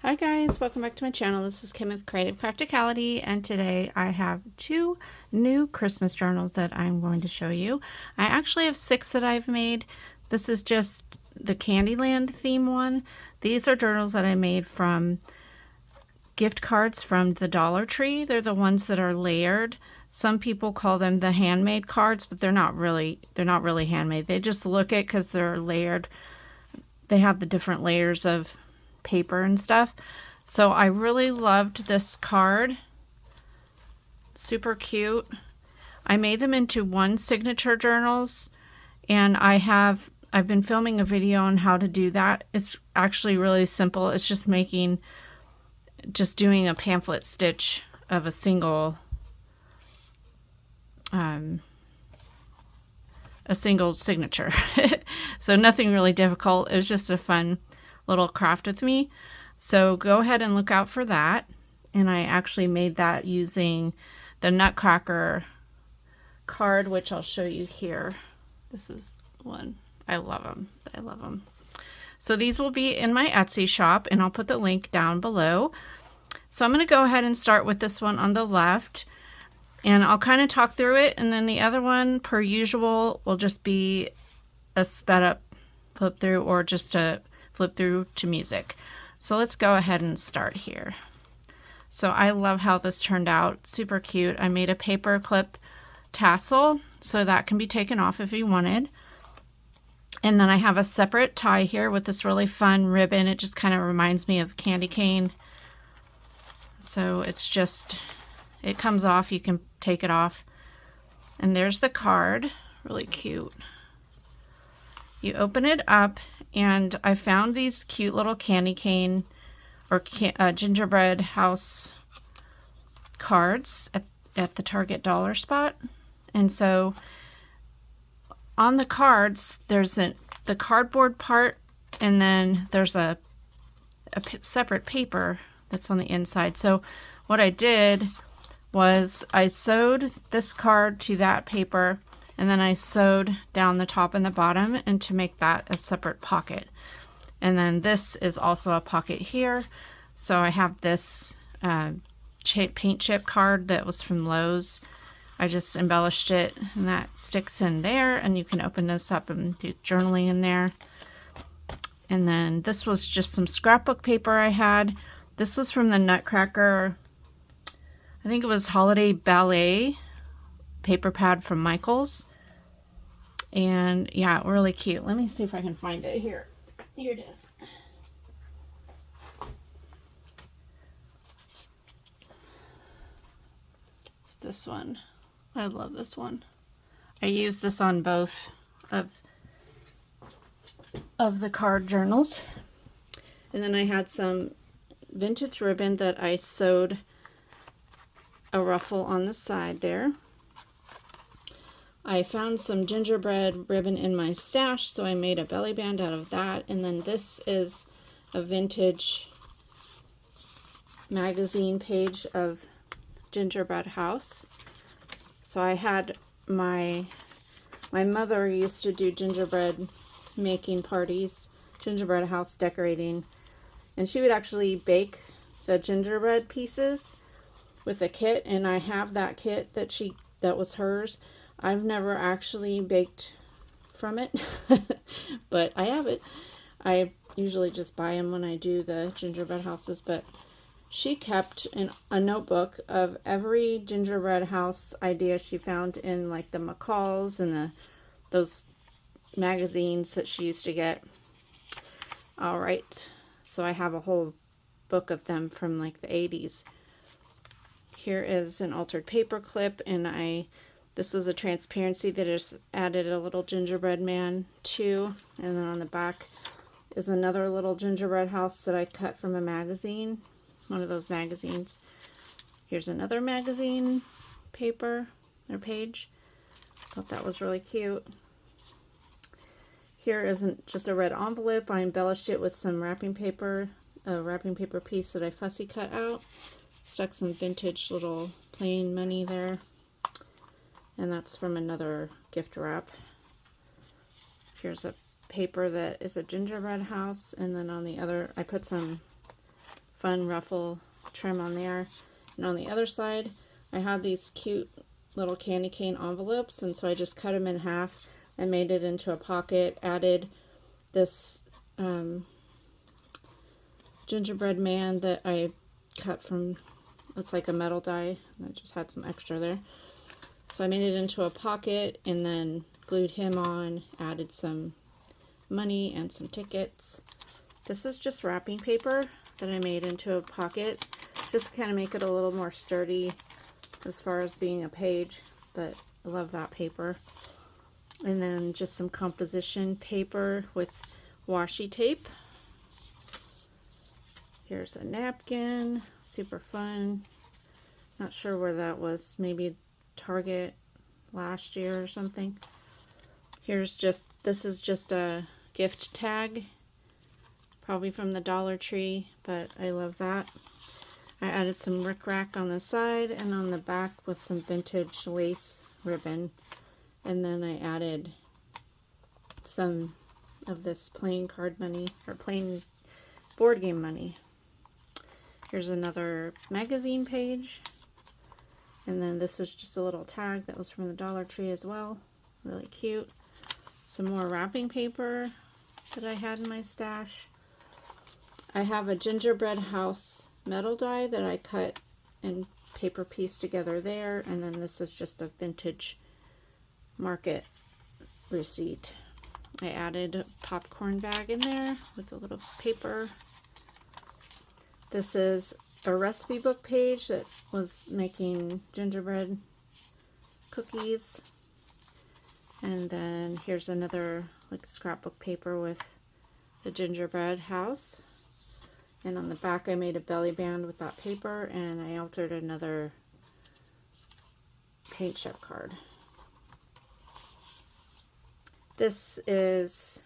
Hi guys, welcome back to my channel. This is Kim with Creative Crafticality, and today I have two new Christmas journals that I'm going to show you. I actually have 6 that I've made. This is just the Candyland theme one. These are journals that I made from gift cards from the Dollar Tree. They're the ones that are layered. Some people call them the handmade cards, but they're not really handmade. They just look it because they're layered. They have the different layers of paper and stuff. So I really loved this card. Super cute. I made them into one signature journals, and I've been filming a video on how to do that. It's actually really simple. It's just doing a pamphlet stitch of a single signature. So nothing really difficult. It was just a fun little craft with me. So go ahead and look out for that. And I actually made that using the Nutcracker card, which I'll show you here. This is one. I love them. I love them. So these will be in my Etsy shop, and I'll put the link down below. So I'm going to go ahead and start with this one on the left, and I'll kind of talk through it, and then the other one, per usual, will just be a sped up flip through, or just a flip through to music. So let's go ahead and start here. So I love how this turned out. Super cute. I made a paper clip tassel so that can be taken off if you wanted. And then I have a separate tie here with this really fun ribbon. It just kind of reminds me of candy cane. So it's just, it comes off, you can take it off. And there's the card, really cute. You open it up, and I found these cute little candy cane or gingerbread house cards at the Target dollar spot. And so on the cards, there's the cardboard part, and then there's a separate paper that's on the inside. So what I did was I sewed this card to that paper, and then I sewed down the top and the bottom, and to make that a separate pocket. And then this is also a pocket here. So I have this paint chip card that was from Lowe's. I just embellished it, and that sticks in there, and you can open this up and do journaling in there. And then this was just some scrapbook paper I had. This was from the Nutcracker, I think it was Holiday Ballet paper pad from Michaels. And yeah, really cute. Let me see if I can find it here. Here it is. It's this one. I love this one. I used this on both of the card journals. And then I had some vintage ribbon that I sewed a ruffle on the side there. I found some gingerbread ribbon in my stash, so I made a belly band out of that. And then this is a vintage magazine page of Gingerbread House. So I had my mother used to do gingerbread making parties, gingerbread house decorating, and she would actually bake the gingerbread pieces with a kit, and I have that kit that was hers. I've never actually baked from it, but I have it. I usually just buy them when I do the gingerbread houses, but she kept a notebook of every gingerbread house idea she found in like the McCall's and those magazines that she used to get. All right, so I have a whole book of them from like the 80s. Here is an altered paper clip, and this was a transparency that just added a little gingerbread man too. And then on the back is another little gingerbread house that I cut from a magazine, one of those magazines. Here's another magazine paper or page. Thought that was really cute. Here isn't just a red envelope. I embellished it with some wrapping paper, a wrapping paper piece that I fussy cut out. Stuck some vintage little plain money there. And that's from another gift wrap. Here's a paper that is a gingerbread house, and then on the other I put some fun ruffle trim on there. And on the other side, I had these cute little candy cane envelopes, and so I just cut them in half and made it into a pocket. Added this gingerbread man that I cut from, it's like a metal die, and I just had some extra there. So I made it into a pocket and then glued him on, added some money and some tickets. This is just wrapping paper that I made into a pocket, just to kind of make it a little more sturdy as far as being a page, but I love that paper. And then just some composition paper with washi tape. Here's a napkin, super fun. Not sure where that was, maybe Target last year or something. This is just a gift tag, probably from the Dollar Tree, but I love that. I added some rickrack on the side, and on the back was some vintage lace ribbon. And then I added some of this plain card money, or plain board game money. Here's another magazine page. And then this is just a little tag that was from the Dollar Tree as well. Really cute. Some more wrapping paper that I had in my stash. I have a gingerbread house metal die that I cut and paper pieced together there. And then this is just a vintage market receipt. I added a popcorn bag in there with a little paper. This is a recipe book page that was making gingerbread cookies. And then here's another like scrapbook paper with the gingerbread house. And on the back I made a belly band with that paper, and I altered another paint chip card. This is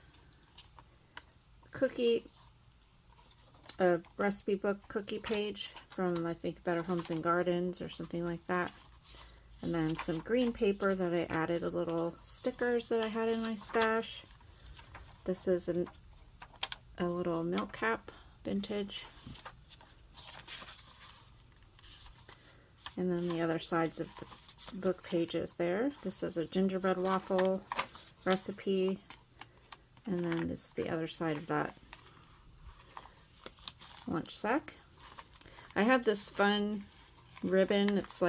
a recipe book cookie page from, I think, Better Homes and Gardens or something like that. And then some green paper that I added a little stickers that I had in my stash. This is a little milk cap vintage. And then the other sides of the book pages there. This is a gingerbread waffle recipe. And then this is the other side of that lunch sack. I had this fun ribbon. It's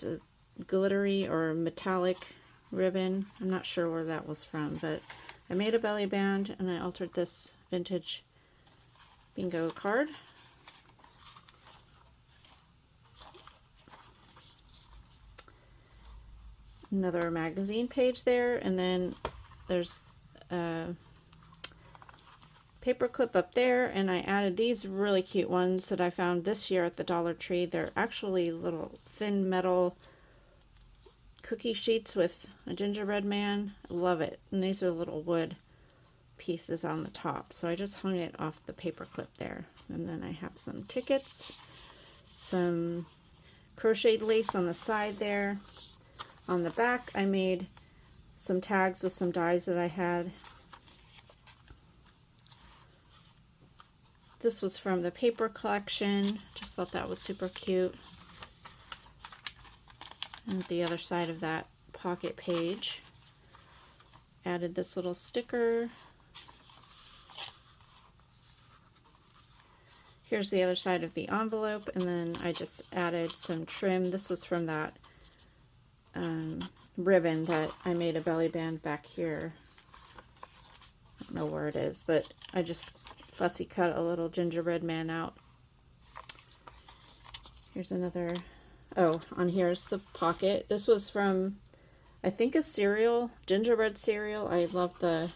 a glittery or metallic ribbon. I'm not sure where that was from, but I made a belly band and I altered this vintage bingo card. Another magazine page there, and then there's a paper clip up there, and I added these really cute ones that I found this year at the Dollar Tree. They're actually little thin metal cookie sheets with a gingerbread man. I love it. And these are little wood pieces on the top, so I just hung it off the paper clip there. And then I have some tickets, some crocheted lace on the side there. On the back I made some tags with some dies that I had. This was from the paper collection. Just thought that was super cute. And the other side of that pocket page, added this little sticker. Here's the other side of the envelope, and then I just added some trim. This was from that ribbon that I made a belly band back here. I don't know where it is, but I just fussy cut a little gingerbread man out. Here's another, on here's the pocket. This was from, I think, a cereal, gingerbread cereal. I love the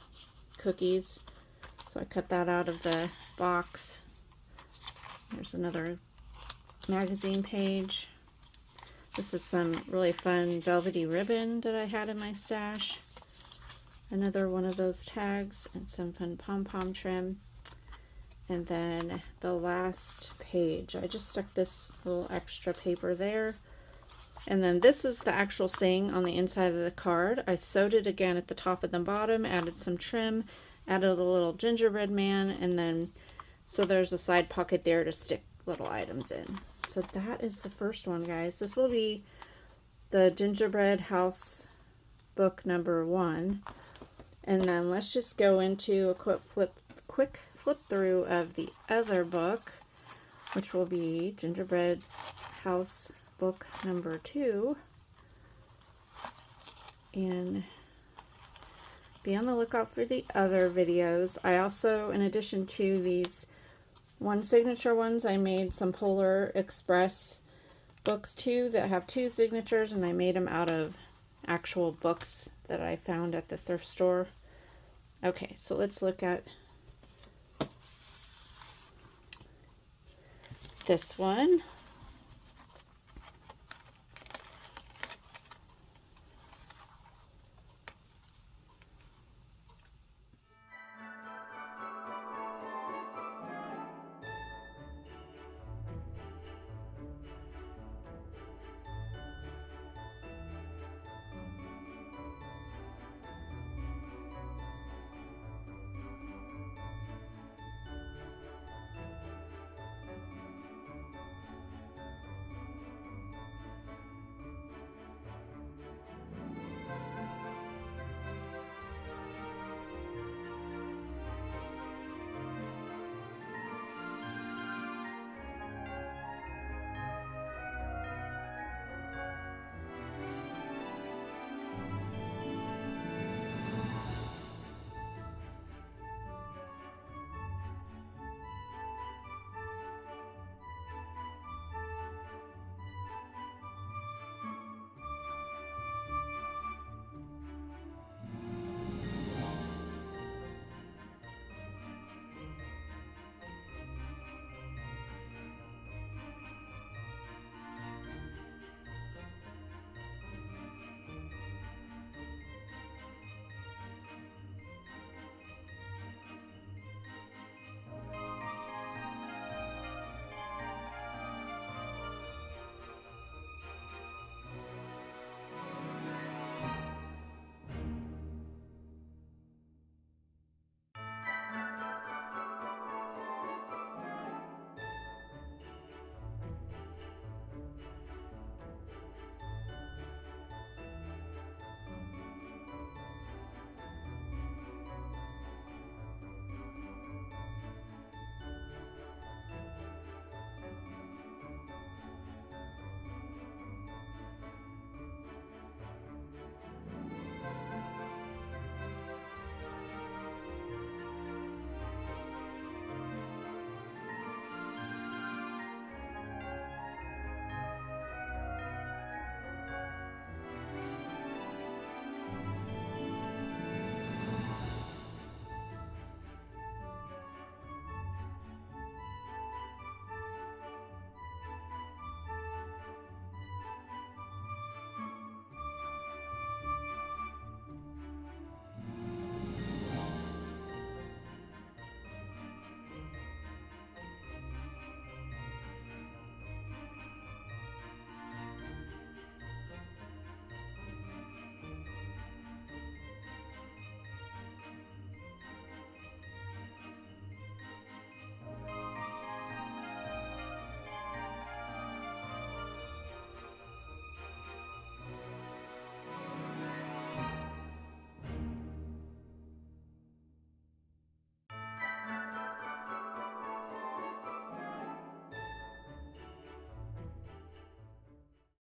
cookies, so I cut that out of the box. There's another magazine page. This is some really fun velvety ribbon that I had in my stash. Another one of those tags and some fun pom-pom trim. And then the last page, I just stuck this little extra paper there. And then this is the actual saying on the inside of the card. I sewed it again at the top and the bottom, added some trim, added a little gingerbread man, and then So there's a side pocket there to stick little items in. So that is the first one, guys. This will be the Gingerbread House book number 1. And then let's just go into a quick flip through of the other book, which will be Gingerbread House book number 2. And be on the lookout for the other videos. I also, in addition to these one signature ones, I made some Polar Express books too that have 2 signatures, and I made them out of actual books that I found at the thrift store. Okay, so let's look at this one.